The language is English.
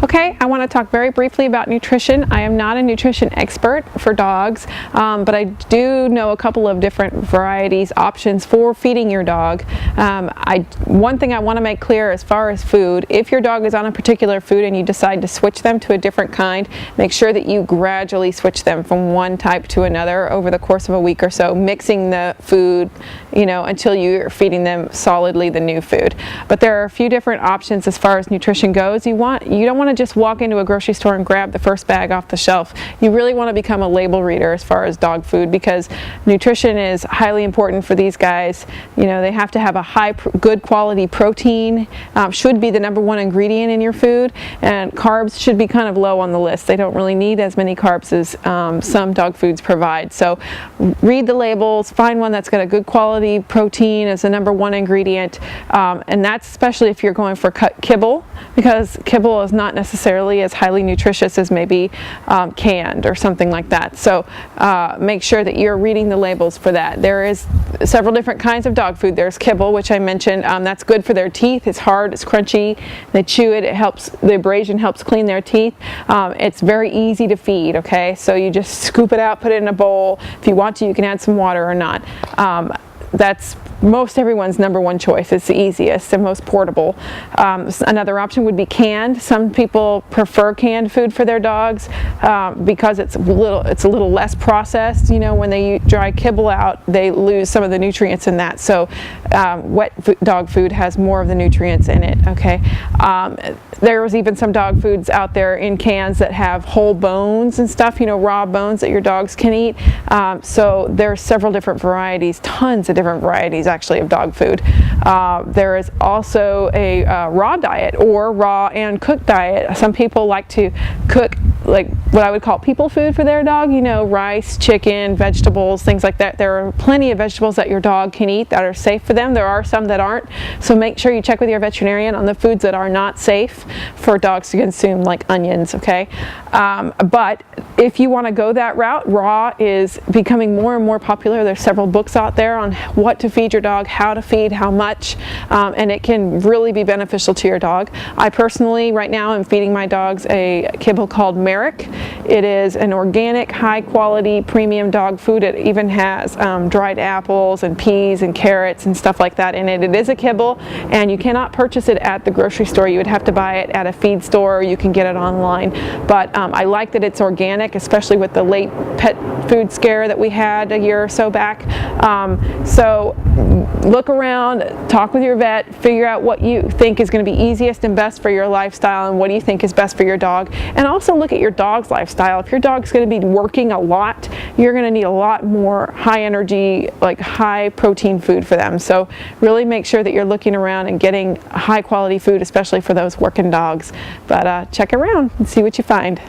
Okay, I want to talk very briefly about nutrition. I am not a nutrition expert for dogs, but I do know a couple of different varieties, options for feeding your dog. One thing I want to make clear as far as food, if your dog is on a particular food and you decide to switch them to a different kind, make sure that you gradually switch them from one type to another over the course of a week or so, mixing the food, until you're feeding them solidly the new food. But there are a few different options as far as nutrition goes. You don't want to just walk into a grocery store and grab the first bag off the shelf. You really want to become a label reader as far as dog food, because nutrition is highly important for these guys. They have to have a good quality protein, should be the #1 ingredient in your food, and carbs should be kind of low on the list. They don't really need as many carbs as some dog foods provide. So read the labels, find one that's got a good quality protein as the #1 ingredient, and that's especially if you're going for kibble, because kibble is not necessarily as highly nutritious as maybe canned or something like that. So make sure that you're reading the labels for that. There is several different kinds of dog food. There's kibble, which I mentioned. That's good for their teeth. It's hard, it's crunchy, they chew it, the abrasion helps clean their teeth. It's very easy to feed, okay? So you just scoop it out, put it in a bowl. If you want to, you can add some water or not. That's most everyone's #1 choice. It's the easiest and most portable. Another option would be canned. Some people prefer canned food for their dogs because it's a little less processed. When they dry kibble out, they lose some of the nutrients in that. So wet dog food has more of the nutrients in it. Okay. There's even some dog foods out there in cans that have whole bones and stuff. Raw bones that your dogs can eat. So there's several different varieties, tons of different varieties actually of dog food. There is also a raw diet, or raw and cooked diet. Some people like to cook like what I would call people food for their dog, rice, chicken, vegetables, things like that. There are plenty of vegetables that your dog can eat that are safe for them. There are some that aren't, so make sure you check with your veterinarian on the foods that are not safe for dogs to consume, like onions, okay? But if you want to go that route, raw is becoming more and more popular. There's several books out there on what to feed your dog, how to feed, how much, and it can really be beneficial to your dog. I personally, right now, am feeding my dogs a kibble called Merrick. It is an organic, high-quality, premium dog food. It even has dried apples and peas and carrots and stuff like that in it. It is a kibble, and you cannot purchase it at the grocery store. You would have to buy it at a feed store, or you can get it online. But I like that it's organic, especially with the late pet food scare that we had a year or so back. So look around, talk with your vet, figure out what you think is going to be easiest and best for your lifestyle, and what do you think is best for your dog. And also look at your dog's lifestyle. If your dog's going to be working a lot, you're going to need a lot more high energy, like high protein food for them. So really make sure that you're looking around and getting high quality food, especially for those working dogs. But check around and see what you find.